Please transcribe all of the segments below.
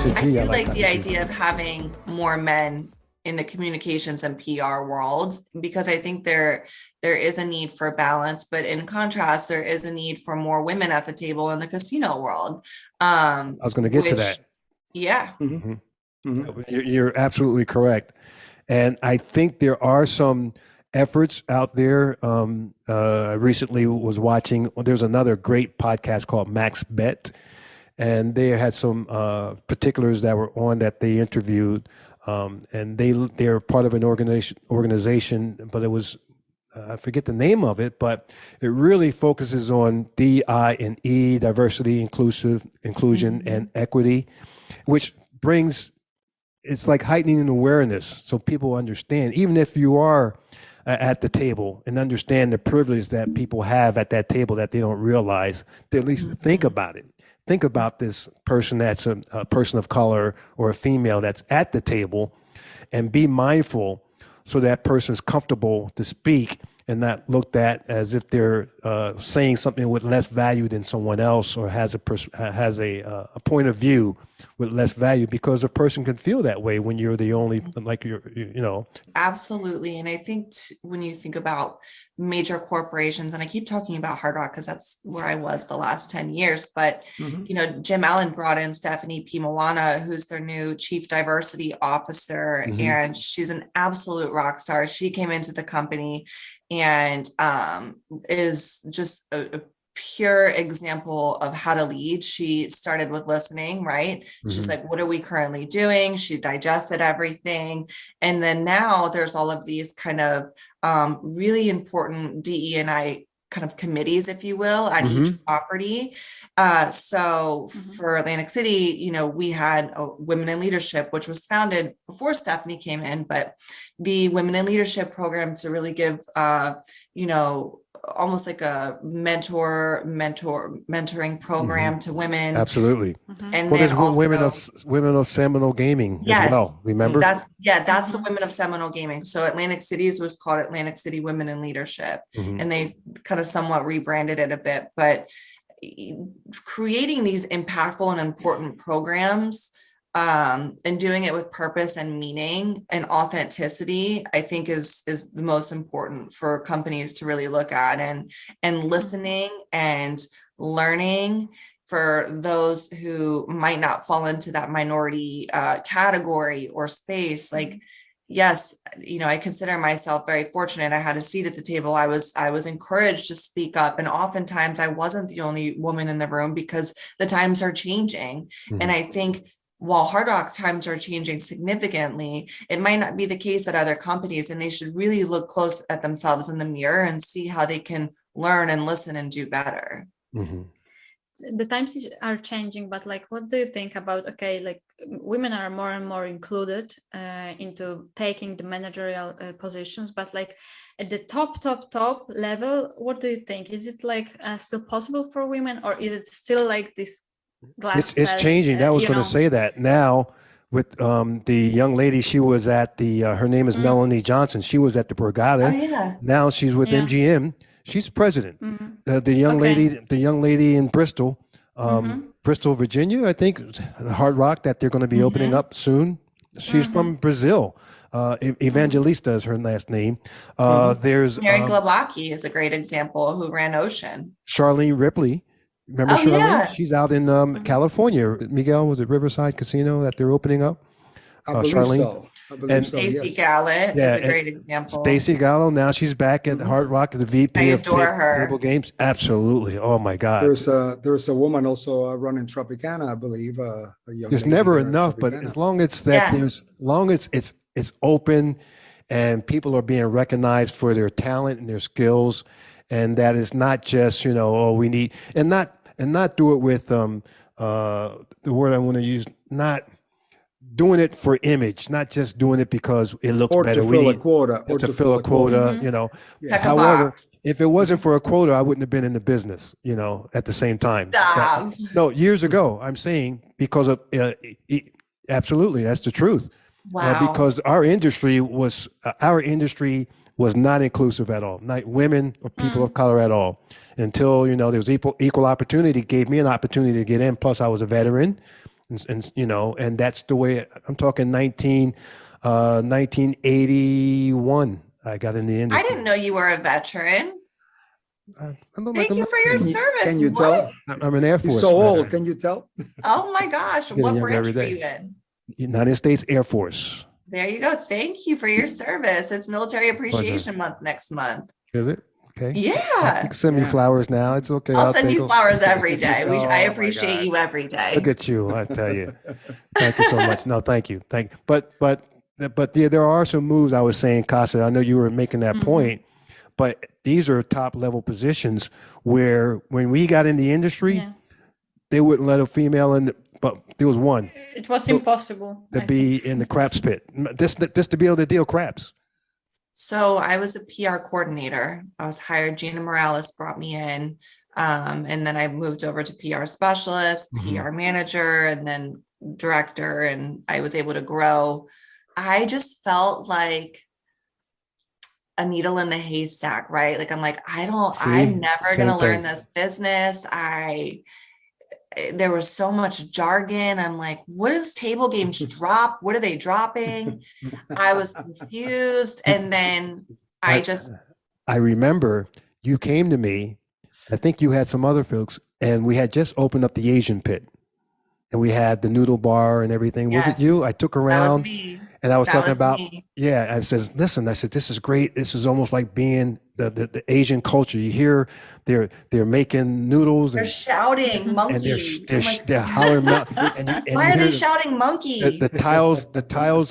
ESG. I do like the idea of having more men in the communications and PR world, because I think there is a need for balance, but in contrast, there is a need for more women at the table in the casino world. I was going to get to that. Yeah. Mm-hmm. Mm-hmm. You're absolutely correct. And I think there are some efforts out there. I recently was watching, there's another great podcast called Max Bet, and they had some particulars that were on that they interviewed. And they're part of an organization, but it was, I forget the name of it, but it really focuses on DE&I, diversity, inclusion, and equity, which brings, it's like heightening awareness so people understand, even if you are at the table, and understand the privilege that people have at that table that they don't realize, to at least think about it. Think about this person that's a person of color or a female that's at the table, and be mindful so that person's comfortable to speak and not looked at as if they're saying something with less value than someone else, or has a point of view with less value, because a person can feel that way when you're the only, like you're. Absolutely. And I think when you think about major corporations, and I keep talking about Hard Rock because that's where I was the last 10 years, but Jim Allen brought in Stephanie P. Moana, who's their new chief diversity officer, and she's an absolute rock star. She came into the company and is just a pure example of how to lead. She started with listening, right? She's like, what are we currently doing? She digested everything. And then now there's all of these kind of really important DE&I kind of committees, if you will, at each property. So for Atlantic City, we had Women in Leadership, which was founded before Stephanie came in, but the Women in Leadership program to really give, almost like a mentoring program to women. Absolutely. And well, then there's also, women of Seminole Gaming as well. Remember? That's the Women of Seminole Gaming. So Atlantic City's was called Atlantic City Women in Leadership, and they kind of somewhat rebranded it a bit, but creating these impactful and important programs, and doing it with purpose and meaning and authenticity, I think is the most important for companies to really look at, and listening and learning for those who might not fall into that minority category or space. Like, yes, I consider myself very fortunate. I had a seat at the table. I was encouraged to speak up. And oftentimes I wasn't the only woman in the room, because the times are changing. And I think while Hard Rock times are changing significantly, it might not be the case at other companies, and they should really look close at themselves in the mirror and see how they can learn and listen and do better. The times are changing, but what do you think about, women are more and more included into taking the managerial positions, but at the top level, what do you think? Is it still possible for women, or is it still this glass? It's changing. That was going to say that now with the young lady. She was at her name is Melanie Johnson. She was at the Borgata. Now she's with MGM. She's president. The young lady in Bristol, Bristol, Virginia, I think, Hard Rock, that they're going to be opening up soon. She's from Brazil. Evangelista is her last name. There's Mary Glabaki is a great example, who ran Ocean. Charlene Ripley. Remember Charlene? Yeah. She's out in California. Miguel, was it Riverside Casino that they're opening up? I believe Charlene. So. And Stacey Gallant is a great example. Stacey Gallo, now she's back at Hard Rock, the VP of Table Games. Absolutely. Oh my God. There's a woman also running Tropicana, I believe. There's never enough, but as long as it's open and people are being recognized for their talent and their skills, and that is not just, we need, and not do it with the word I want to use, not doing it for image, not just doing it because it looks better. To fill a quota. Or to fill a quota, However, if it wasn't for a quota, I wouldn't have been in the business, at the same time. No, years ago, I'm saying, because of, absolutely, that's the truth. Wow. Because our industry was not inclusive at all, not women or people of color at all, until, there was equal opportunity, gave me an opportunity to get in. Plus I was a veteran. and you know, and that's the way I'm talking 1981. I got in the I industry. didn't know you were a veteran. I look like Thank a you for your military man. service. Can you What? tell? I'm an Air He's Force so old. veteran. Can you tell? Oh my gosh. Getting What younger branch every were day. you in? United States Air Force. There you go. Thank you for your service. It's Military Pleasure. Appreciation Month next month. Is it? Okay. Yeah. You can send me Yeah. flowers now. It's okay. I'll send take you them. flowers every day. Oh, I my appreciate God. you every day. Look at you. I tell you. Thank you so much. No, thank you. But yeah, there are some moves I was saying, Casa. I know you were making that point, but these are top level positions where when we got in the industry, Yeah. they wouldn't let a female in, but there was one It was So, impossible to I be think. in the craps pit. Just to be able to deal craps. So I was the PR coordinator. I was hired. Gina Morales brought me in. And then I moved over to PR specialist, PR manager, and then director, and I was able to grow. I just felt like a needle in the haystack, right? Like I'm like, I'm never same gonna learn thing. this business. There was so much jargon. I'm like, what is table games drop? What are they dropping? I was confused. And then I remember you came to me. I think you had some other folks, and we had just opened up the Asian pit, and we had the noodle bar and everything. Was it Yes, you? I took that was around, me. and I was That talking was about. me. Yeah, I said, listen. I said, this is great. This is almost like being the Asian culture. You hear they're making noodles They're and shouting and monkey. I'm like, they're hollering out, and why you are they hear shouting monkey? the tiles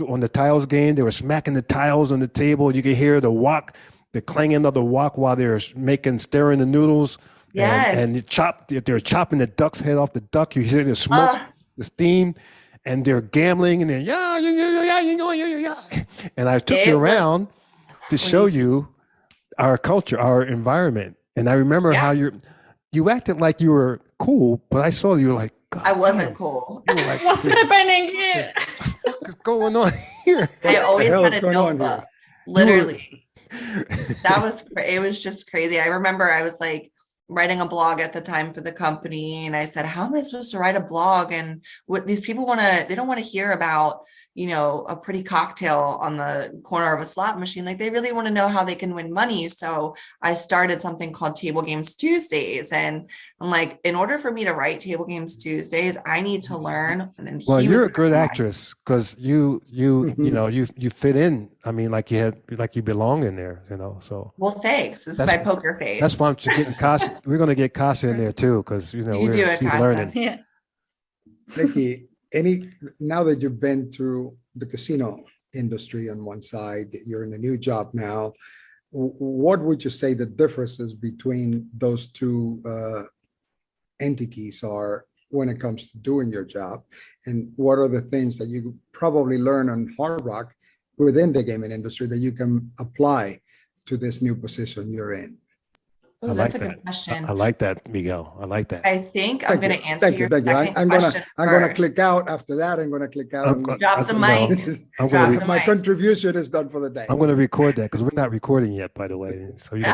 on the tiles game. They were smacking the tiles on the table. You could hear the wok, the clanging of the wok while they're stirring the noodles. Yes. And they're chopping the duck's head off the duck. You hear the smoke, the steam, and they're gambling and they're yeah. And I took you It was around to show crazy. you our culture, our environment. And I remember how you acted like you were cool, but I saw you were like, God, I wasn't damn. cool. You were like, What's happening here? what's going on here? I always hell had is a going on notebook. here? Literally. It was just crazy. I remember I was like writing a blog at the time for the company, and I said, how am I supposed to write a blog? And what these people they don't want to hear about, a pretty cocktail on the corner of a slot machine. Like they really want to know how they can win money. So I started something called Table Games Tuesdays. And I'm like, in order for me to write Table Games Tuesdays, I need to learn. And then Well, you're a good actress because you fit in. I mean, like you belong in there, so. Well, thanks. This is my poker face. That's why I'm getting Casa. We're going to get Casa in there too, because You do it, she's Casa. learning. Yeah. Nikki, now that you've been through the casino industry on one side, you're in a new job now. What would you say the differences between those two entities are when it comes to doing your job? And what are the things that you probably learn on Hard Rock within the gaming industry that you can apply to this new position you're in? Oh, that's a good question. I like that, Miguel. I like that. I think I'm going to answer your Thank you. second question I'm gonna first. click out after that. I'm gonna click out. Drop the mic. I'm Drop going the My mic. contribution is done for the day. I'm going to record that because we're not recording yet, by the way. So you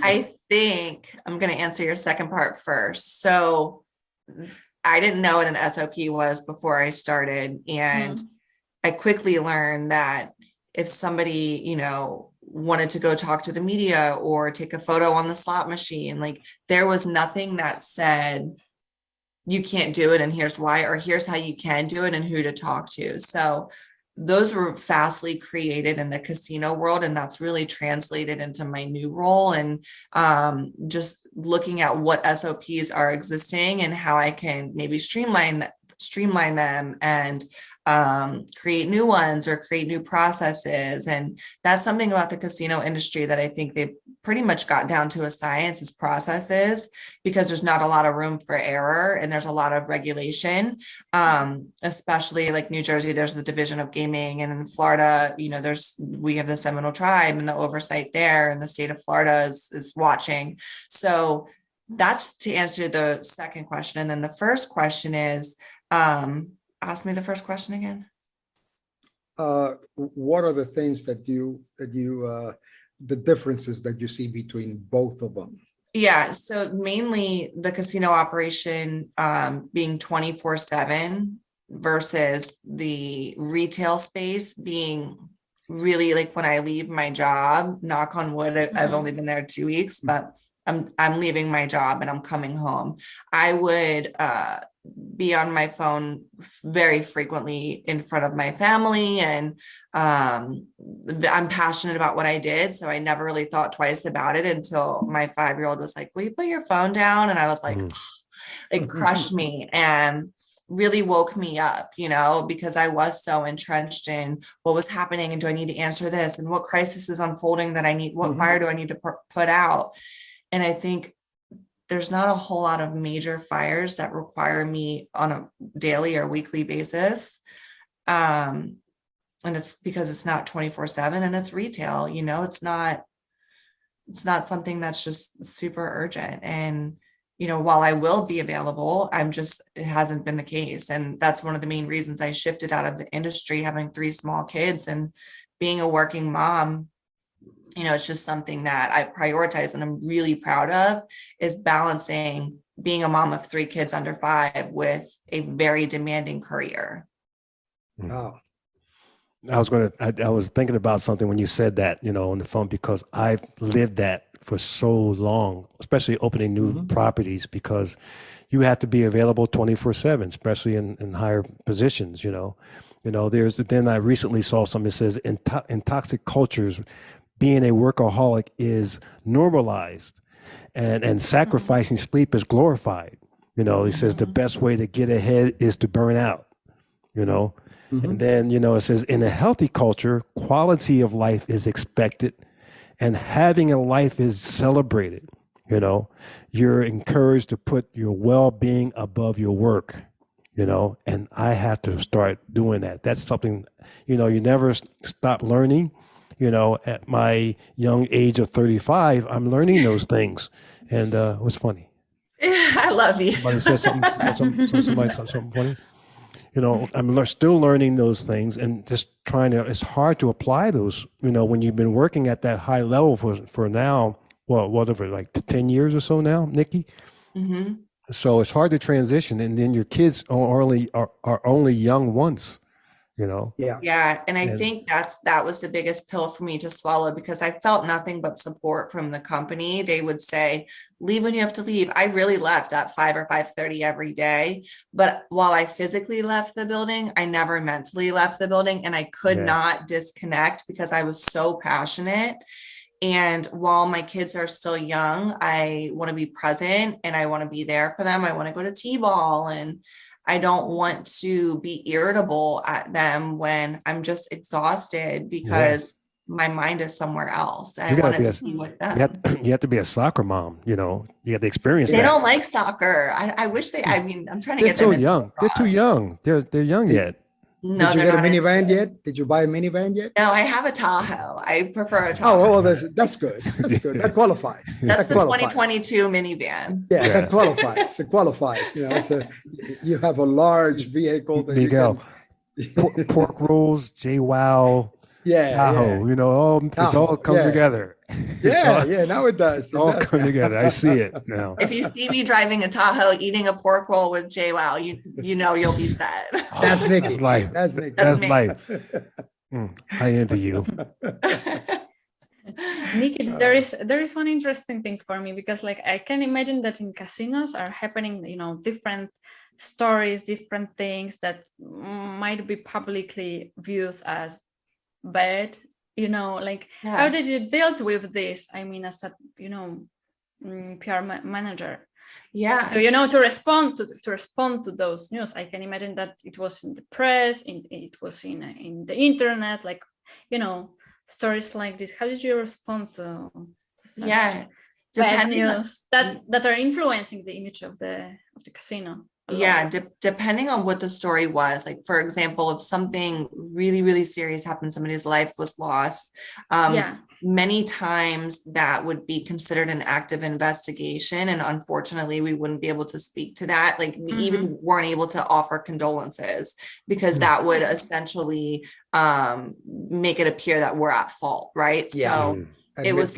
I think I'm going to answer your second part first. So I didn't know what an SOP was before I started. And I quickly learned that if somebody, wanted to go talk to the media or take a photo on the slot machine, like there was nothing that said you can't do it and here's why, or here's how you can do it and who to talk to. So those were fastly created in the casino world, and that's really translated into my new role. And just looking at what SOPs are existing and how I can maybe streamline them and create new ones or create new processes. And that's something about the casino industry that I think they've pretty much got down to a science, is processes, because there's not a lot of room for error and there's a lot of regulation, especially like New Jersey, there's the Division of Gaming, and in Florida, we have the Seminole Tribe and the oversight there, and the state of Florida is watching. So that's to answer the second question. And then the first question is, ask me the first question again. What are the things that the differences that you see between both of them? Yeah, so mainly the casino operation being 24/7 versus the retail space being really like when I leave my job, knock on wood, I've only been there 2 weeks, but I'm leaving my job and I'm coming home. I would be on my phone very frequently in front of my family, and I'm passionate about what I did, so I never really thought twice about it until my 5-year-old was like, will you put your phone down? And I was like, it crushed me and really woke me up, because I was so entrenched in what was happening and do I need to answer this and what crisis is unfolding that I need, what fire do I need to put out? And I think there's not a whole lot of major fires that require me on a daily or weekly basis. And it's because it's not 24/7 and it's retail, it's not something that's just super urgent. And, while I will be available, it hasn't been the case. And that's one of the main reasons I shifted out of the industry, having 3 small kids and being a working mom. It's just something that I prioritize and I'm really proud of, is balancing being a mom of 3 kids under 5 with a very demanding career. Oh, I was thinking about something when you said that, on the phone, because I've lived that for so long, especially opening new properties, because you have to be available 24/7, especially in higher positions, then I recently saw something that says in toxic cultures, being a workaholic is normalized, and sacrificing sleep is glorified. He says the best way to get ahead is to burn out, and then, it says in a healthy culture, quality of life is expected and having a life is celebrated. You're encouraged to put your well-being above your work, and I have to start doing that. That's something, you never stop learning. At my young age of 35, I'm learning those things. And it was funny. I love you. Somebody said somebody said something funny. I'm still learning those things and just it's hard to apply those, when you've been working at that high level for now, well, whatever, like 10 years or so now, Nikki. So it's hard to transition. And then your kids are only young once, Yeah. And I think that was the biggest pill for me to swallow, because I felt nothing but support from the company. They would say, leave when you have to leave. I really left at 5 or 5:30 every day. But while I physically left the building, I never mentally left the building, and I could not disconnect because I was so passionate. And while my kids are still young, I want to be present and I want to be there for them. I want to go to T-ball, and I don't want to be irritable at them when I'm just exhausted because my mind is somewhere else. I want it to be with them. You have to be a soccer mom, you have to experience They that. don't like soccer. I wish I'm trying to They're get them. so young. They're too young. They're young yet. No, did you get a minivan yet? Did you buy a minivan yet? No, I have a Tahoe. I prefer a Tahoe. Oh, well, that's good. That's good. That qualifies. That's the 2022 minivan. Yeah, that qualifies. It qualifies. So you have a large vehicle that Miguel, pork rolls, JWoww, Tahoe. It's all come together. Yeah, now it does. It all come together. I see it now. If you see me driving a Tahoe eating a pork roll with JWoww, you know you'll be set. That's Nikki. That's life. That's Nikki. That's life. I envy you. Nikki, there is one interesting thing for me, because I can imagine that in casinos are happening, different stories, different things that might be publicly viewed as bad. How did you deal with this? I mean, as a PR manager. Yeah. So to respond to those news, I can imagine that it was in the press, it was in the internet, stories like this. How did you respond to such bad news that are influencing the image of the casino? Yeah, depending on what the story was. Like, for example, if something really, really serious happened, somebody's life was lost, many times that would be considered an active investigation. And unfortunately, we wouldn't be able to speak to that. Like, we even weren't able to offer condolences because that would essentially make it appear that we're at fault, right? Yeah. So it was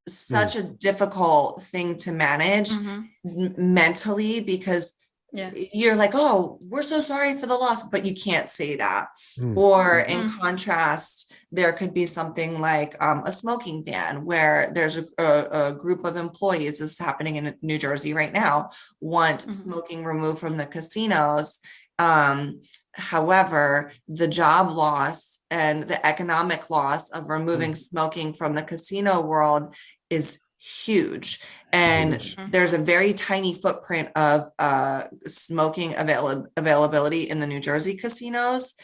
such a difficult thing to manage mentally, because you're like, oh, we're so sorry for the loss, but you can't say that. Or in contrast, there could be something like a smoking ban, where there's a group of employees, this is happening in New Jersey right now, want smoking removed from the casinos. However, the job loss and the economic loss of removing smoking from the casino world is huge. And there's a very tiny footprint of smoking availability in the New Jersey casinos.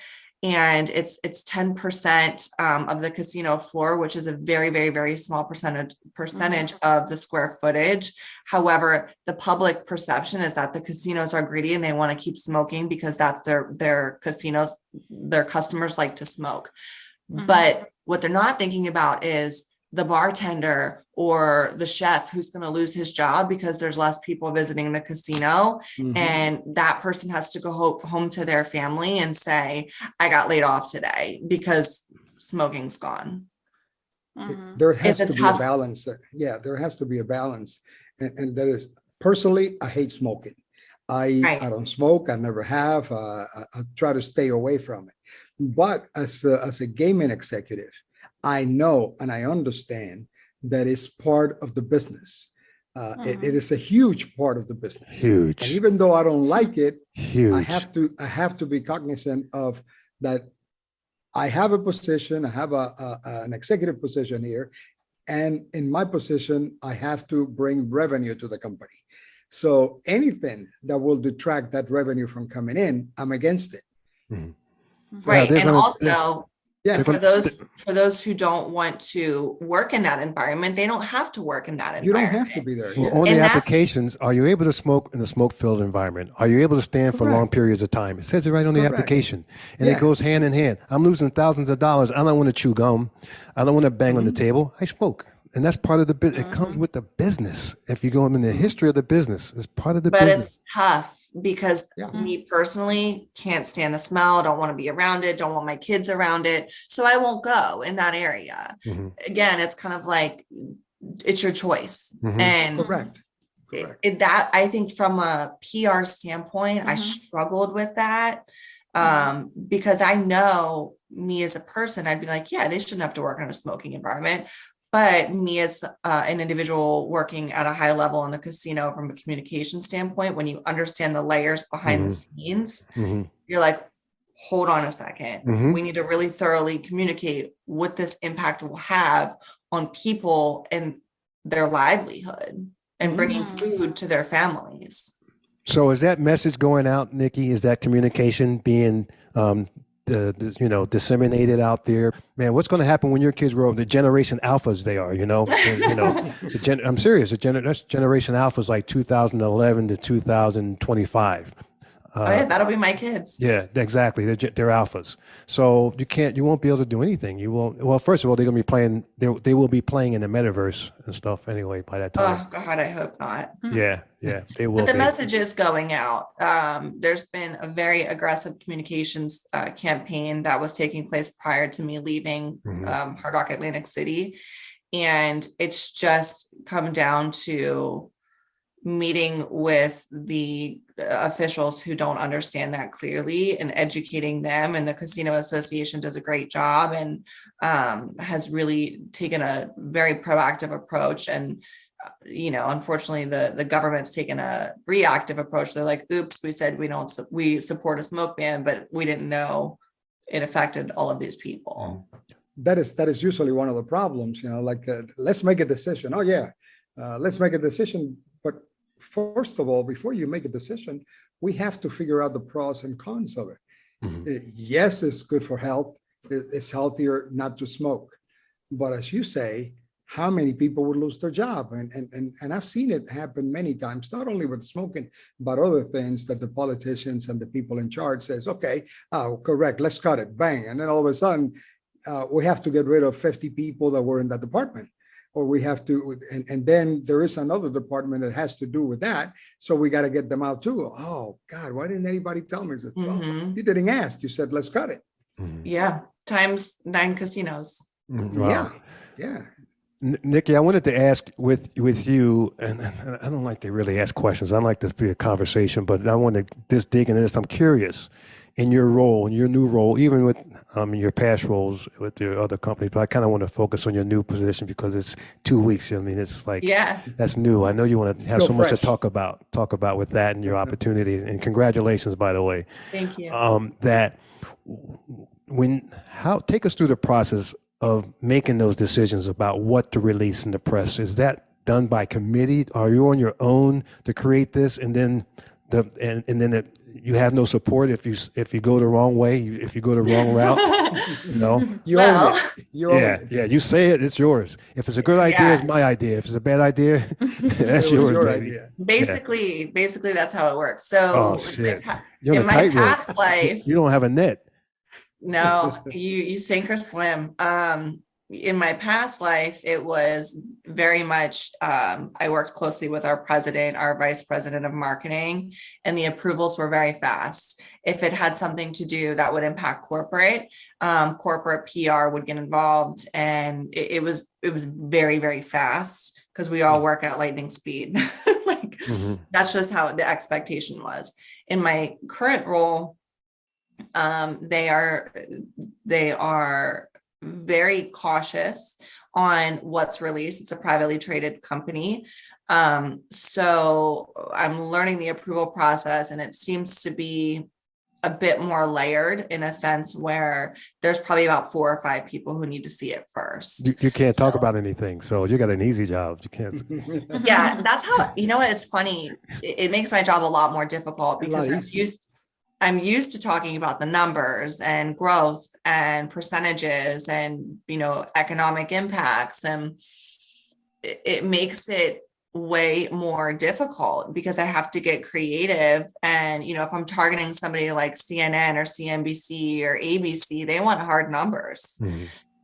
And it's 10% of the casino floor, which is a very, very, very small percentage of the square footage. However, the public perception is that the casinos are greedy and they want to keep smoking because that's their casinos, their customers like to smoke. But what they're not thinking about is the bartender or the chef who's going to lose his job because there's less people visiting the casino. And that person has to go home to their family and say, I got laid off today because smoking's gone. There has to be a balance. Yeah, there has to be a balance. And that is, personally, I hate smoking. I don't smoke. I never have. I try to stay away from it. But as a gaming executive, I know and I understand that it's part of the business. It is a huge part of the business. Huge. And even though I don't like it, huge. I have to be cognizant of that. I have a position. I have an executive position here, and in my position, I have to bring revenue to the company. So anything that will detract that revenue from coming in, I'm against it. Right, and also. Yeah, for those who don't want to work in that environment, they don't have to work in that environment. You don't have to be there. Well, on the applications, are you able to smoke in a smoke-filled environment? Are you able to stand for long periods of time? It says it right on the application, and it goes hand in hand. I'm losing thousands of dollars. I don't want to chew gum. I don't want to bang on the table. I smoke. And that's part of the business. It comes with the business. If you go in the history of the business, it's part of the business. But it's tough because me personally can't stand the smell. Don't want to be around it. Don't want my kids around it. So I won't go in that area. Again, it's kind of like, it's your choice. And correct. That, I think from a PR standpoint, I struggled with that because I know me as a person, I'd be like, yeah, they shouldn't have to work in a smoking environment. But me as an individual working at a high level in the casino from a communication standpoint, when you understand the layers behind the scenes, you're like, hold on a second. We need to really thoroughly communicate what this impact will have on people and their livelihood and bringing food to their families. So is that message going out, Nikki? Is that communication being disseminated out there? Man, what's going to happen when your kids grow up? The generation alphas they are, I'm serious. That's generation alphas, like 2011 to 2025. That'll be my kids. Yeah, exactly. They're alphas. So you won't be able to do anything. You won't. Well, first of all, they're going to be playing. They will be playing in the metaverse and stuff anyway by that time. Oh God, I hope not. Yeah, they will. But the message is going out. There's been a very aggressive communications campaign that was taking place prior to me leaving Hard Rock Atlantic City, and it's just come down to meeting with the officials who don't understand that clearly and educating them. And the Casino Association does a great job and has really taken a very proactive approach. And, unfortunately, the government's taken a reactive approach. They're like, oops, we said we support a smoke ban, but we didn't know it affected all of these people. That is usually one of the problems, let's make a decision. Oh yeah, let's make a decision. But first of all, before you make a decision, we have to figure out the pros and cons of it. Yes, it's good for health. It's healthier not to smoke. But as you say, how many people would lose their job? And I've seen it happen many times, not only with smoking, but other things that the politicians and the people in charge says, okay, correct, let's cut it, bang. And then all of a sudden, we have to get rid of 50 people that were in that department. Or we have to, and then there is another department that has to do with that. So we got to get them out too. Oh God, why didn't anybody tell me? I said, well, you didn't ask. You said, let's cut it. Yeah. Times 9 casinos. Wow. Yeah. Nikki, I wanted to ask with you, and I don't like to really ask questions. I like to be a conversation, but I want to just dig into this. I'm curious in your role, in your new role, even with your past roles with your other companies, but I kind of want to focus on your new position because it's 2 weeks. I mean, it's like Yeah. that's new. I know you want to have Still so much to fresh. talk about with that and your opportunity. And congratulations, by the way. Thank you. That take us through the process of making those decisions about what to release in the press. Is that done by committee? Are you on your own to create this, and then you have no support if you go the wrong way, if you go the wrong route? No. You Well, own it. You own it. Yeah. You say it, it's yours. If it's a good idea, Yeah. it's my idea. If it's a bad idea, that's It was yours, your baby. idea. basically that's how it works. So Oh shit! You're in on a my tightrope. past life, You don't have a net. no, you sink or swim. In my past life, it was very much, I worked closely with our president, our vice president of marketing, and the approvals were very fast. If it had something to do that would impact corporate PR would get involved, and it was very, very fast because we all work at lightning speed. Like that's just how the expectation was. In my current role, they are very cautious on what's released. It's a privately traded company. So I'm learning the approval process, and it seems to be a bit more layered in a sense where there's probably about 4 or 5 people who need to see it first. You can't talk about anything, so you got an easy job. You can't. Yeah, that's how, you know what, it's funny. It makes my job a lot more difficult because I'm used to talking about the numbers and growth and percentages and, economic impacts. And it makes it way more difficult because I have to get creative. And, if I'm targeting somebody like CNN or CNBC or ABC, they want hard numbers.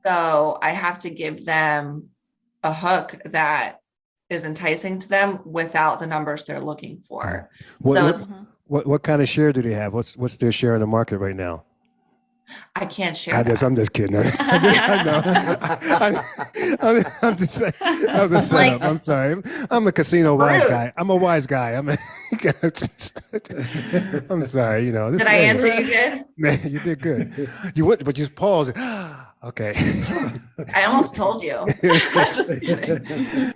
So I have to give them a hook that is enticing to them without the numbers they're looking for. What kind of share do they have? What's their share in the market right now? I can't share I'm that. just kidding. I'm just saying. That was a setup. I'm sorry. I'm a casino wise guy. I'm a wise guy. I'm sorry. Did I answer you good? Man, you did good. You went, but you paused. Okay. I almost told you. Just kidding.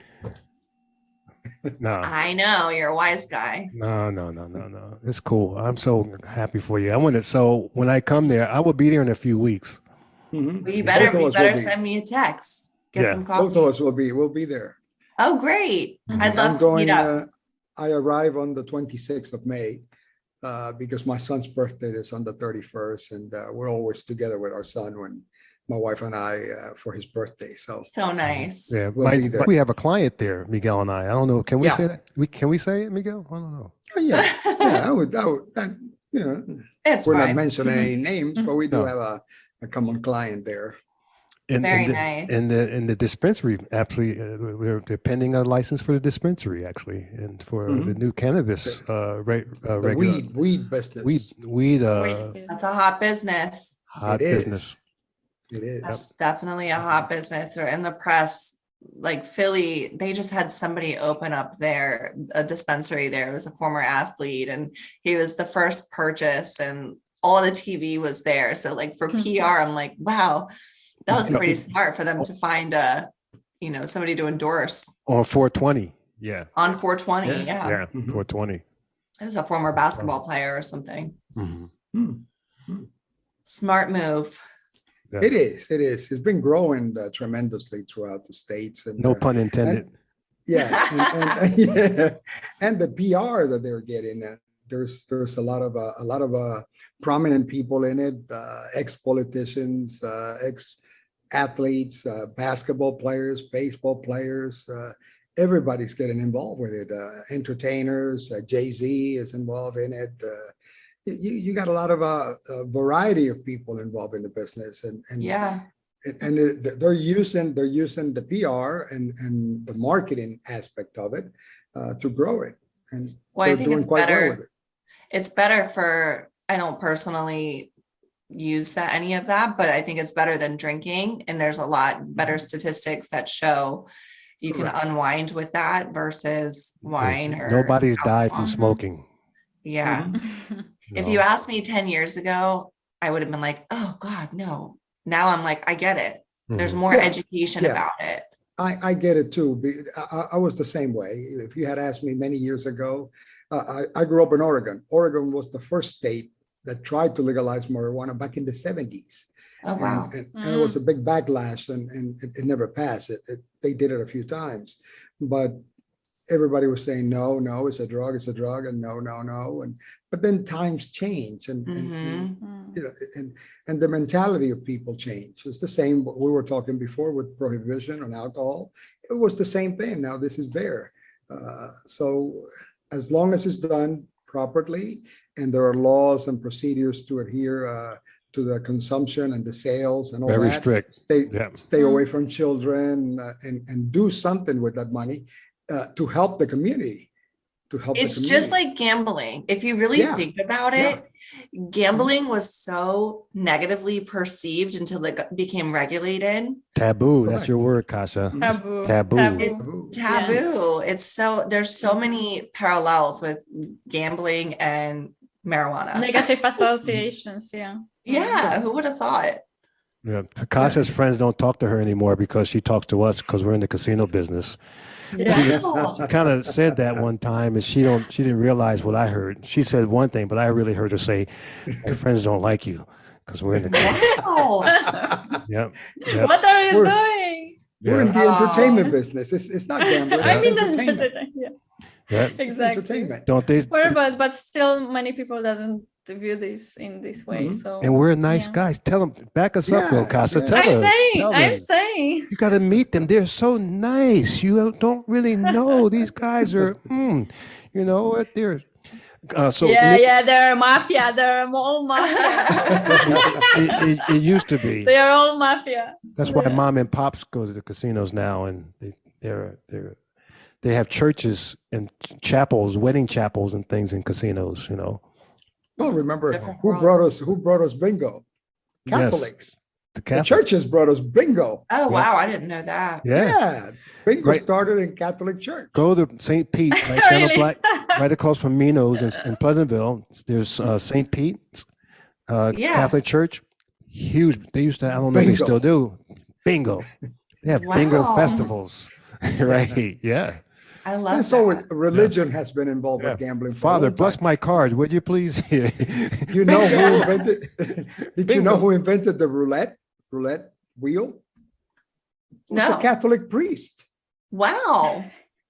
No. I know you're a wise guy. No. It's cool. I'm so happy for you. So when I come there, I will be there in a few weeks. Well, you better send me a text. Get some coffee. Both of us will be there. Oh, great. I'd love to meet up. I arrive on the 26th of May because my son's birthday is on the 31st, and we're always together with our son when my wife and I for his birthday. So nice. Yeah, we'll we have a client there, Miguel and I. I don't know. Can we say that? Can we say it, Miguel? I don't know. Yeah. I would. It's we're fine. not mentioning any names, but we do have a common client there. Very nice. And the dispensary, absolutely, they're pending a license for the dispensary, actually, and for the new cannabis weed business. Weed. That's a hot business. Hot business. It is. That's definitely a hot business. Or in the press, like Philly, they just had somebody open up a dispensary there. It was a former athlete, and he was the first purchase, and all of the TV was there. So like for PR, I'm like, wow, that was pretty smart for them to find somebody to endorse on 420. Yeah. On 420. Yeah. 420. It was a former basketball player or something. Smart move. Yes. It is. It's been growing tremendously throughout the states. And no pun intended. And the PR that they're getting. There's a lot of prominent people in it, ex-politicians, ex-athletes, basketball players, baseball players. Everybody's getting involved with it. Entertainers, Jay-Z is involved in it. You got a lot of a variety of people involved in the business, and they're using the PR and the marketing aspect of it to grow it, and I think doing it's quite better. well with it. It's better for, I don't personally use that any of that, but I think it's better than drinking. And there's a lot better statistics that show you can Correct. unwind with that versus wine or Nobody's died from alcohol. smoking. Yeah. Mhm. If know. you asked me 10 years ago, I would have been like, oh God, no. Now I'm like, I get it. There's Mhm. more Yeah. education Yeah. about it. I get it too. I was the same way. If you had asked me many years ago, I grew up in Oregon. Oregon was the first state that tried to legalize marijuana back in the 70s. Oh, wow. And it was a big backlash, and it never passed. They did it a few times, but everybody was saying, no, no, it's a drug, and no, no, no. But then times change, and Mhm. you know, and the mentality of people change. It's the same, what we were talking before with prohibition on alcohol. It was the same thing. Now this is there. So as long as it's done properly and there are laws and procedures to adhere to the consumption and the sales and all Very that, strict. stay Yeah. stay away from children, and do something with that money to help the community, to help the It's just community. like gambling. If you really Yeah. think about Yeah. it, gambling was so negatively perceived until it became regulated. Taboo. That's Correct. your word, Kasha. Mhm. Taboo. Taboo. It's Taboo. taboo. It's so there's so many parallels with gambling and marijuana. Negative associations. Yeah. Yeah, who would have thought? Yeah. Kasha's friends don't talk to her anymore because she talks to us because we're in the casino business. Yeah. Wow. Kind of said that one time, and she didn't realize what I heard. She said one thing, but I really heard her say, "Your friends don't like you because we're in the." Wow. Yep. Yep. What are you We're- doing? We're in Yeah. the entertainment Oh. business. It's not gambling. I It's mean, that's entertainment. yeah, Yeah. It's exactly. entertainment. Don't they? But still, many people doesn't view this in this way. Mhm. So And we're nice yeah. guys. Tell them, back us up, though, Yeah, Casa. yeah. Tell I'm us. saying, Tell I'm them. saying. You got to meet them. They're so nice. You don't really know these guys are. You know what? They're. So Yeah, Nick- yeah, they're mafia. They're all mafia. it used to be. They are all mafia. That's why Yeah. mom and pops go to the casinos now, and they have churches and chapels, wedding chapels, and things in casinos. You know, Well, remember Different who world. brought us bingo? Yes. Catholics. the The Catholic. churches brought us bingo. Oh, wow. I didn't know that. Yeah. Bingo Right. started in Catholic Church. Go to St. Pete, right down the Really? block, right across from Minos in Pleasantville. There's St. Pete's Yeah. Catholic Church. Huge. They used to. I don't know if they Bingo. still do. Bingo. They have bingo Wow. festivals. Right. Yeah. I love And so that. religion has been involved Yeah. with gambling. for a Father, long bless time. my card, would you please? You know who invented? Did you know Bingo. who invented the roulette wheel? It was No. a Catholic priest. Wow.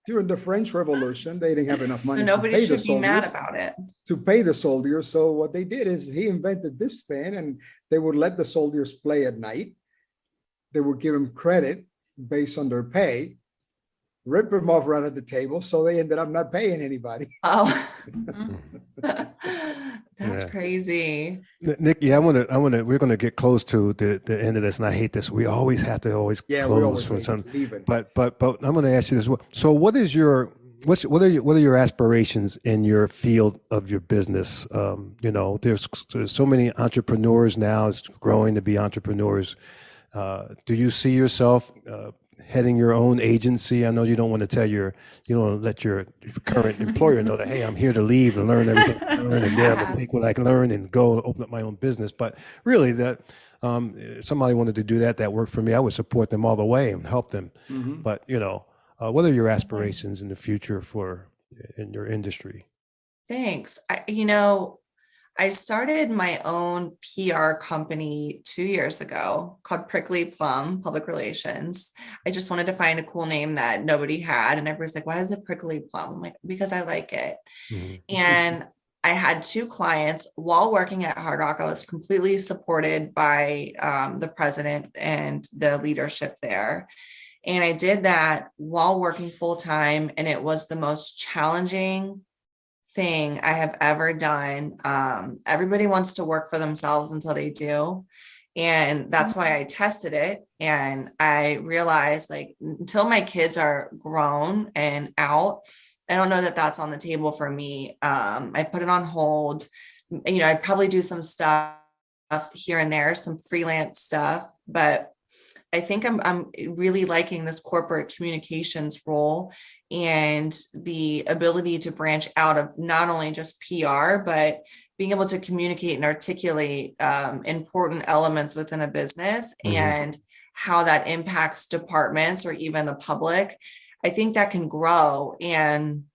During the French Revolution, they didn't have enough So money to nobody pay the should be mad soldiers. about it. To pay the soldiers. So what they did is he invented this thing, and they would let the soldiers play at night. They would give them credit based on their pay, rip them off right at the table. So they ended up not paying anybody. Oh. Mhm. That's Yeah. crazy. Nikki, we're going to get close to the end of this, and I hate this. We always have to close We always for say some. leave it. But I'm going to ask you this. So what are your aspirations in your field of your business? You know, there's so many entrepreneurs now. It's growing to be entrepreneurs. Do you see yourself heading your own agency? I know you don't want to you don't want to let your current employer know that, hey, I'm here to leave and learn everything I learn and be able to take what I can learn and go and open up my own business. But really, that if somebody wanted to do that worked for me, I would support them all the way and help them. Mhm. But you know, what are your aspirations in the future in your industry? Thanks. I started my own PR company 2 years ago called Prickly Plum Public Relations. I just wanted to find a cool name that nobody had. And everybody's like, why is it Prickly Plum? I'm like, because I like it. Mhm. And I had 2 clients while working at Hard Rock. I was completely supported by the president and the leadership there. And I did that while working full time. And it was the most challenging thing I have ever done. Everybody wants to work for themselves until they do. And that's why I tested it. And I realized, like, until my kids are grown and out, I don't know that that's on the table for me. I put it on hold. I'd probably do some stuff here and there, some freelance stuff, but I think I'm really liking this corporate communications role and the ability to branch out of not only just PR, but being able to communicate and articulate important elements within a business and how that impacts departments or even the public. I think that can grow. And,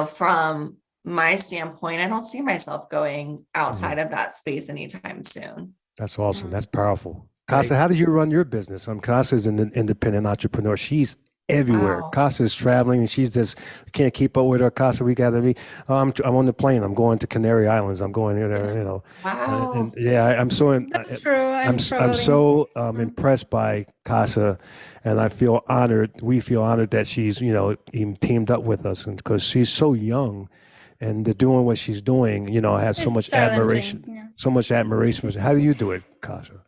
from my standpoint, I don't see myself going outside of that space anytime soon. That's awesome. That's powerful. Casa, how do you run your business? Casa is an independent entrepreneur. She's everywhere. Wow. Casa is traveling, and she's just can't keep up with her. Casa, we got to be. I'm on the plane. I'm going to Canary Islands. I'm going there. Wow. And I'm so. That's true. I'm so impressed by Casa, and I feel honored. We feel honored that she's even teamed up with us, and because she's so young, and doing what she's doing, I have so much admiration. Yeah. So much admiration for her. How do you do it, Casa?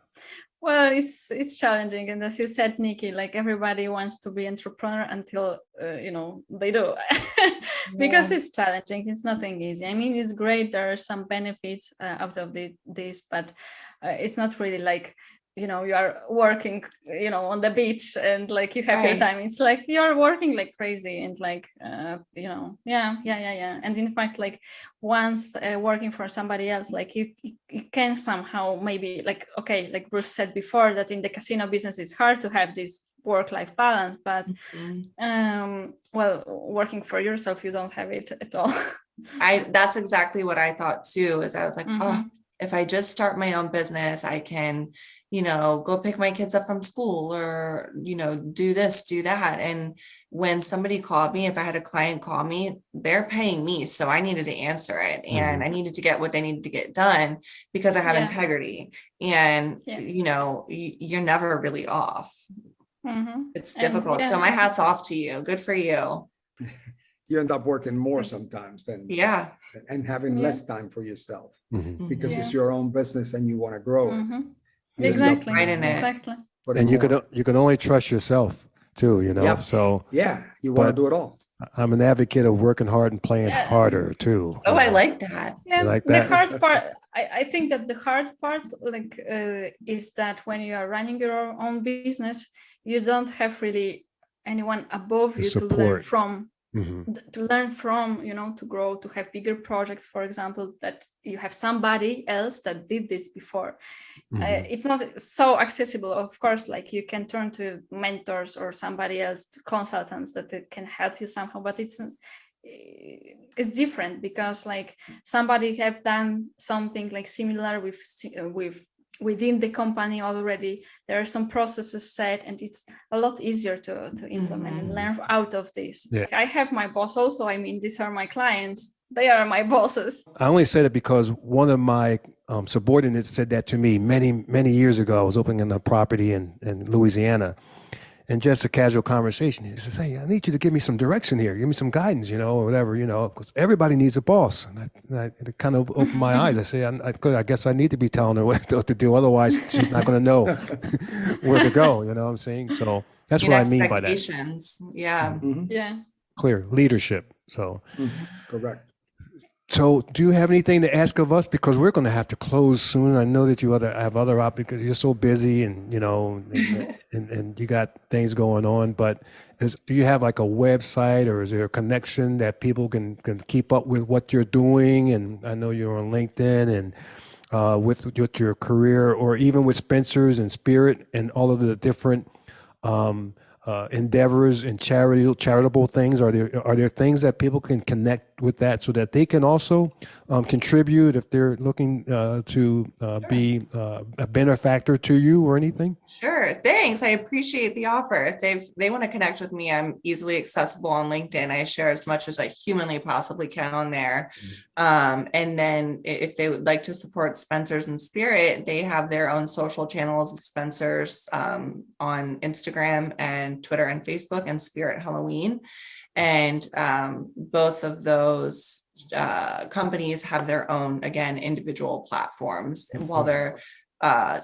Well, it's challenging, and as you said, Nikki, like everybody wants to be entrepreneur until they do, because it's challenging. It's nothing easy. I mean, it's great. There are some benefits out of this, but it's not really like you are working on the beach and like you have your time. It's like you're working like crazy and like and in fact, like once working for somebody else, like you can somehow maybe like like Bruce said before, that in the casino business it's hard to have this work-life balance, but working for yourself, you don't have it at all. That's exactly what I thought too, is I was like, if I just start my own business, I can, go pick my kids up from school or, do this, do that. And when somebody called me, if I had a client call me, they're paying me. So I needed to answer it and I needed to get what they needed to get done because I have integrity and, you're never really off. It's difficult. So my hat's off to you. Good for you. You end up working more sometimes than and having less time for yourself because it's your own business and you want to grow it. Exactly. Right in it. Exactly. And you can only trust yourself too, So you want to do it all. I'm an advocate of working hard and playing harder too. Oh, I like that. Yeah, like that? The hard part, I think that the hard part is that when you are running your own business, you don't have really anyone above you to learn from. To grow, to have bigger projects, for example, that you have somebody else that did this before. It's not so accessible, of course, like you can turn to mentors or somebody else, to consultants that it can help you somehow, but it's different because like somebody have done something like similar with within the company already. There are some processes set and it's a lot easier to implement and learn out of this. Like I have my boss also. I mean, these are my clients. They are my bosses. I only said it because one of my subordinates said that to me many, many years ago. I was opening a property in Louisiana. And just a casual conversation. He says, "Hey, I need you to give me some direction here. Give me some guidance, or whatever, because everybody needs a boss." And it kind of opened my eyes. I say, I guess I need to be telling her what to do. Otherwise, she's not going to know where to go. You know what I'm saying? So that's what I mean by that. Yeah. Yeah. Clear leadership. So correct. So do you have anything to ask of us? Because we're going to have to close soon. I know that you have other because you're so busy and, and you got things going on, but do you have like a website or is there a connection that people can keep up with what you're doing? And I know you're on LinkedIn and with your career or even with Spenser's and Spirit and all of the different endeavors and charitable things. Are there things that people can connect with that so that they can also contribute if they're looking to be a benefactor to you or anything? Sure. Thanks. I appreciate the offer. If they want to connect with me, I'm easily accessible on LinkedIn. I share as much as I humanly possibly can on there. And then if they would like to support Spenser's and Spirit, they have their own social channels, Spenser's on Instagram and Twitter and Facebook, and Spirit Halloween. And both of those companies have their own, again, individual platforms. And while they're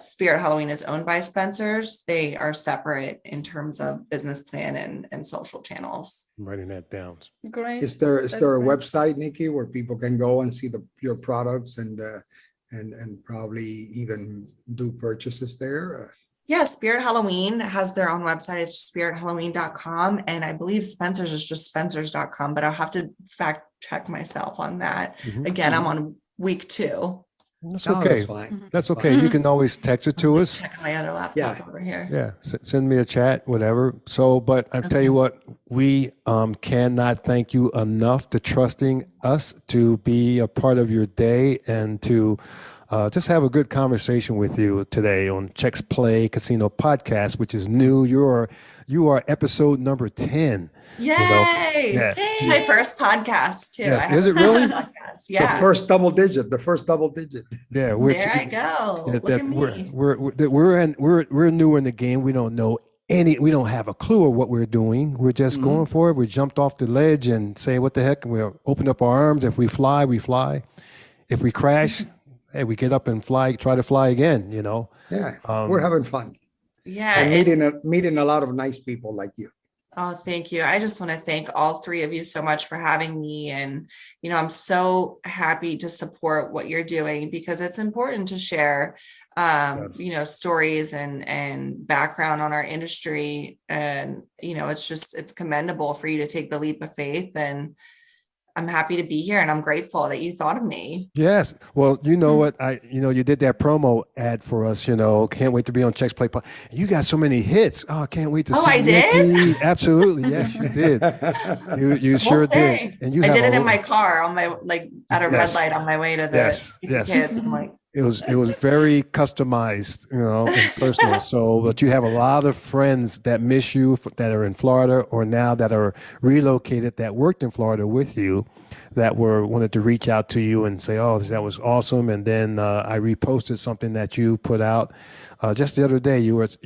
Spirit Halloween is owned by Spenser's, they are separate in terms of business plan and social channels. I'm writing that down. Great. Is there a website, Nikki, where people can go and see your products and and probably even do purchases there. Yeah, Spirit Halloween has their own website. It's spirithalloween.com. And I believe Spenser's is just spencers.com, but I'll have to fact check myself on that. Mhm. Again, I'm on week 2. That's No, okay. that's fine. Mhm. That's Fine. okay. You can always text it to us. Check my other laptop Yeah. over here. Yeah, send me a chat, whatever. So, but I tell you what, we cannot thank you enough to trusting us to be a part of your day and to just have a good conversation with you today on Checks Play Casino podcast, which is new. You are episode number 10. Yay! Yeah. Yay! My first podcast too. Yes. I have Is a it really? podcast. The Yeah. first double digit. Yeah, There I go. Look at me. we're new in the game. We don't know we don't have a clue of what we're doing. We're just Mhm. going for it. We jumped off the ledge and say, what the heck? And we'll open up our arms. If we fly, we fly. If we crash, hey, we get up and fly, try to fly again, Yeah, Um, we're having fun Yeah. and and- meeting a lot of nice people like you. Oh, thank you. I just want to thank all 3 of you so much for having me. And, I'm so happy to support what you're doing because it's important to share, stories and background on our industry. And, it's commendable for you to take the leap of faith. And I'm happy to be here and I'm grateful that you thought of me. Yes. Well, you know Mm. what? You did that promo ad for us, can't wait to be on Checks Play. You got so many hits. Oh, I can't wait to Oh, see I did? Nikki. Absolutely. Yes, you did. You sure Well, did. thanks. And you I have did a it in lo- my car on my, at a red Yes. light on my way to the Yes. kids. I'm like, It was very customized, and personal. So, but you have a lot of friends that miss you that are in Florida or now that are relocated that worked in Florida with you that wanted to reach out to you and say, "Oh, that was awesome." And then I reposted something that you put out just the other day. It's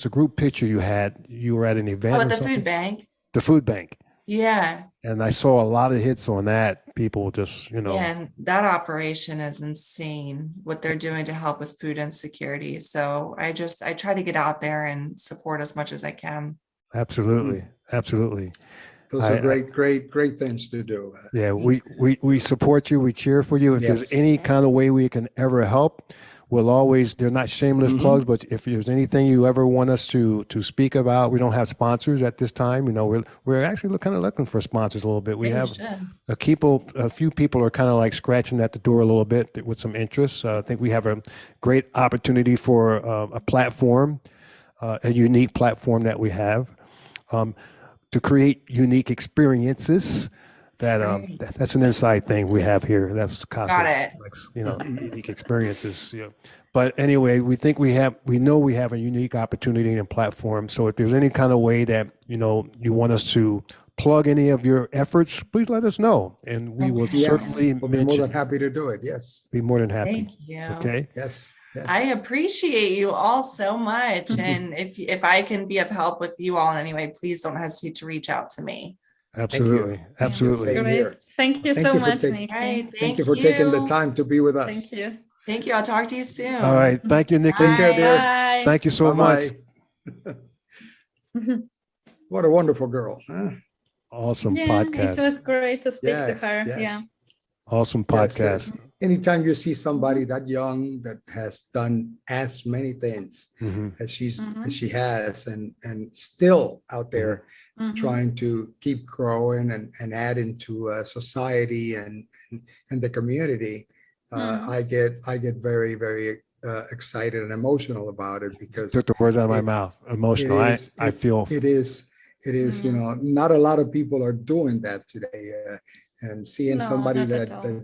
a group picture you had. You were at an event. oh, or at the something? food bank. The food bank. Yeah. And I saw a lot of hits on that. People just, And that operation is insane what they're doing to help with food insecurity. So I try to get out there and support as much as I can. absolutely, absolutely. Those are great things to do. Yeah, we support you. We cheer for you. If there's Yes. any kind of way we can ever help, we'll always. They're not shameless Mhm. plugs, but if there's anything you ever want us to speak about, we don't have sponsors at this time. We're actually kind of looking for sponsors a little bit. We Yeah, you have should. a few people are kind of like scratching at the door a little bit with some interest. I think we have a great opportunity for a platform, a unique platform that we have. To create unique experiences Great. that's an inside thing we have here. That's Casa. Got it. Likes, unique experiences. Yeah. But anyway, we know we have a unique opportunity and platform. So if there's any kind of way that, you want us to plug any of your efforts, please let us know. And we will Yes, certainly we'll be more than mention, happy to do it. Yes, be more than happy. Thank you. Okay. yes, yes. I appreciate you all so much. And if I can be of help with you all in any way, please don't hesitate to reach out to me. Absolutely. Absolutely. Same Great. here. Thank you Thank so you for much, taking- Nikki. All right. Thank you for taking the time to be with us. Thank you. Thank you. I'll talk to you soon. All right. Thank you, Nikki. Take care, dear. Bye. Thank you so much. Bye-bye. What a wonderful girl. Huh? Awesome Yeah, podcast. it was great to speak Yes, to her. yes. Yeah. Awesome Yes, podcast. Anytime you see somebody that young that has done as many things Mhm. as Mhm. as she has and still out there Mhm. trying to keep growing and add into society and the community, Mhm. I get very, very excited and emotional about it because Took the words out of my It- mouth. Emotional. I feel. it is, not a lot of people are doing that today. And seeing No, somebody not at that all.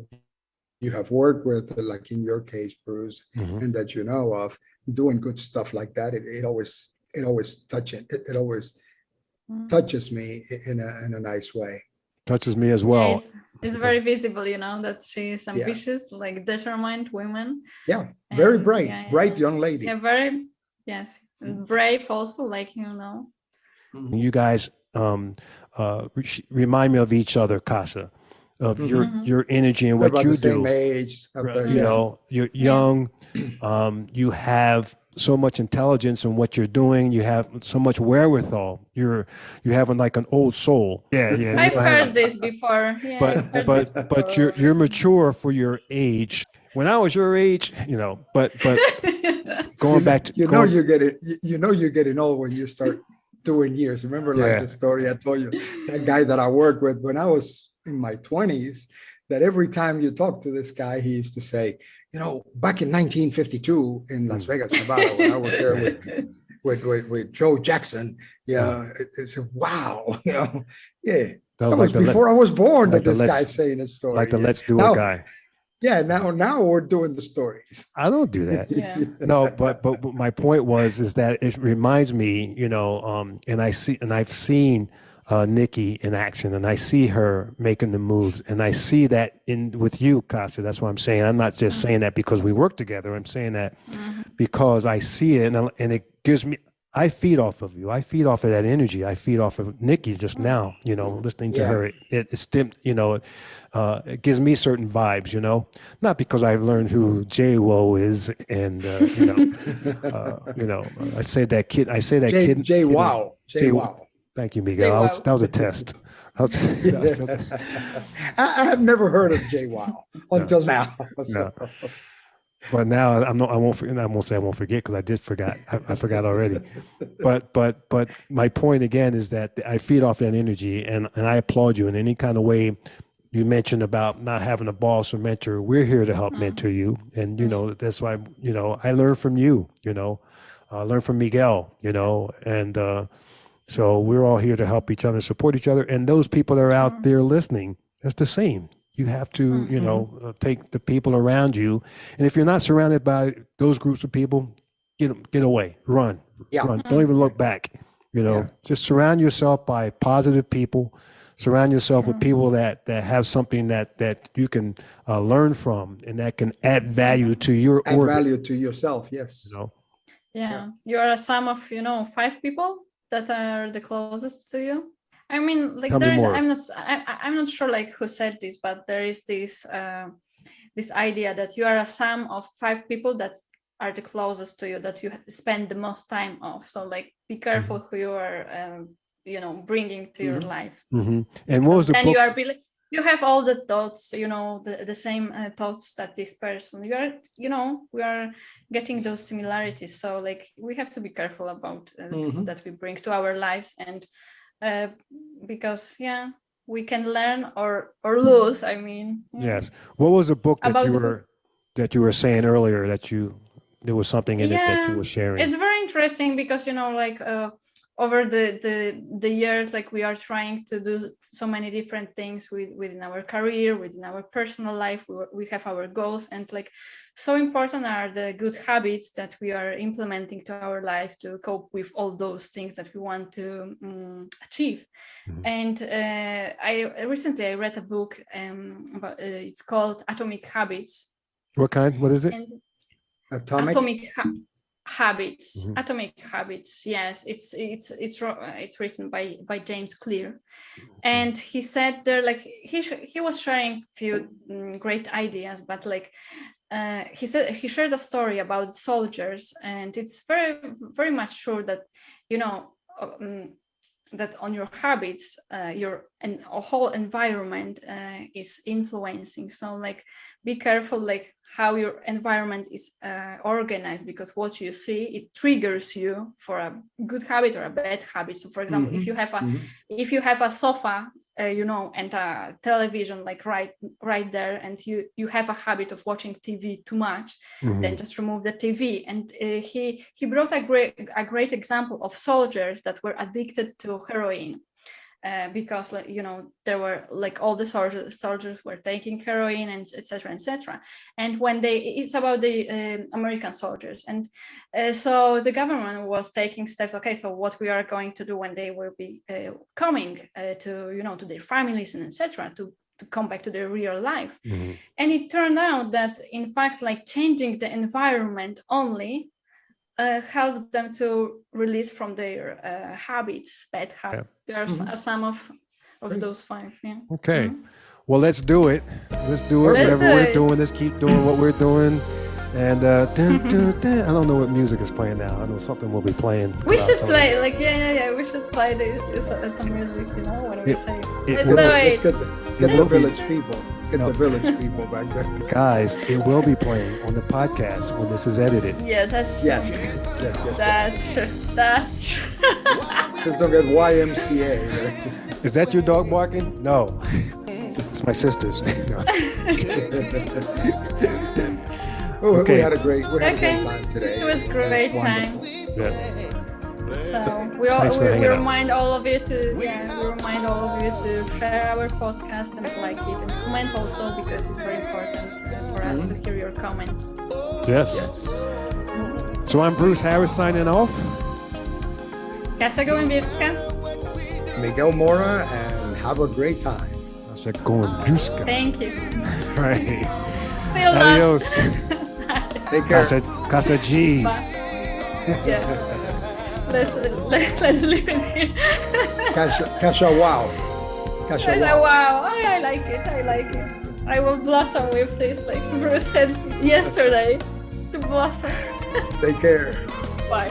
you have worked with, like in your case, Bruce, Mhm. and that you know of, doing good stuff like that, it always Mhm. touches me in a nice way. Touches me as Yeah, well. it's very visible, that she is ambitious, like determined women. Yeah, very And bright, yeah, bright young lady. Yeah, very, yes. And brave also, like, Mhm. You guys remind me of each other, Casa, of Mhm. your energy and They're what about you the same do. age. Right, you're young. You have so much intelligence in what you're doing. You have so much wherewithal. You having like an old soul. Yeah, yeah. I've heard this before. Yeah, I've heard this But before. you're mature for your age. When I was your age, but going back to you're getting you're getting old when you start doing years. Remember, like the story I told you, that guy that I worked with when I was in my 20s, that every time you talk to this guy, he used to say, back in 1952 in Las Vegas, Nevada, when I was there with Joe Jackson, it's wow, yeah. That was before I was born that this guy's saying a story. Like the Let's Do It guy. Yeah, now we're doing the stories. I don't do that. No, but my point is that it reminds me, and I've seen Nikki in action, and I see her making the moves, and I see that with you, Casa. That's what I'm saying. I'm not just saying that because we work together. I'm saying that because I see it, and it gives me. I feed off of you. I feed off of that energy. I feed off of Nikki just now, listening to her. It gives me certain vibes, not because I've learned who J-Wo is. And, I say that kid. J-Wow. J-Wow. Thank you, Miguel. That was a test. I have never heard of J-Wow until now. No. But now I won't say I won't forget because I did forgot. I forgot already. But my point again is that I feed off that energy, and I applaud you in any kind of way. You mentioned about not having a boss or mentor. We're here to help mentor you, and that's why I learn from you. Learn from Miguel. And so we're all here to help each other, support each other, and those people that are out there listening. That's the same. You have to, take the people around you. And if you're not surrounded by those groups of people, get away, run. Don't even look back, just surround yourself by positive people, surround yourself with people that have something that you can learn from and that can add value to your orbit. Value to yourself. Yes. You are a sum of, 5 people that are the closest to you. I mean, like I'm not sure like who said this, but there is this this idea that you are a sum of 5 people that are the closest to you, that you spend the most time of. So like, be careful who you are, bringing to your life. And what was the book? You have all the thoughts, the same thoughts that this person. We are getting those similarities. So like, we have to be careful about that we bring to our lives, and because we can learn or lose. I mean, yes. What was the book that you were saying earlier that there was something in it that you were sharing? It's very interesting because over the years, like we are trying to do so many different things within our career, within our personal life. We have our goals, and like so important are the good habits that we are implementing to our life to cope with all those things that we want to achieve. And I recently read a book about it's called Atomic Habits. What kind? What is it? Atomic Habits. Yes, it's written by James Clear, and he said there, like he was sharing a few great ideas, but like he said he shared a story about soldiers, and it's very very much true that that on your habits your whole environment is influencing. So like, be careful like how your environment is organized, because what you see, it triggers you for a good habit or a bad habit. So for example, if you have a sofa and a television like right there, and you have a habit of watching TV too much, then just remove the TV. And he brought a great example of soldiers that were addicted to heroin. Because there were like all the soldiers were taking heroin and etc. And when it's about the American soldiers, and so the government was taking steps. Okay, so what we are going to do when they will be coming to their families and etc. to come back to their real life. And it turned out that in fact, like changing the environment only help them to release from their habits, bad habits. There are a sum of those 5. Okay. Well, let's do it. Whatever we're doing, let's keep doing what we're doing. And dun, dun, dun. I don't know what music is playing now. I know something will be playing. We throughout should some of play, it. like, yeah, we should play some music, you know, what do we say? it Let's will- do Let's it. get It the will be. village people. Get No. the village people back there. Guys, it will be playing on the podcast when this is edited. Yes, that's true. Yes. That's true. That's true. Just don't get YMCA. Right? Is that your dog barking? No. It's my sister's. No. Oh, Okay. we had a great Okay. time today. It was great time. Wonderful. Yeah. So we Thanks for we hanging out. remind all of you to share our podcast and like it and comment also, because it's very important for us to hear your comments. Yes. So I'm Bruce Harris signing off. Kasia Gołębiewska. Miguel Mora, and have a great time. I said going Juska. Thank you. Right. Feel love. Adios. Take care. Casa G. Bye. Yeah. Let's leave it here. Kasha, wow. Kasha, wow. Wow, I like it. I will blossom with this, like Bruce said yesterday, to blossom. Take care. Bye.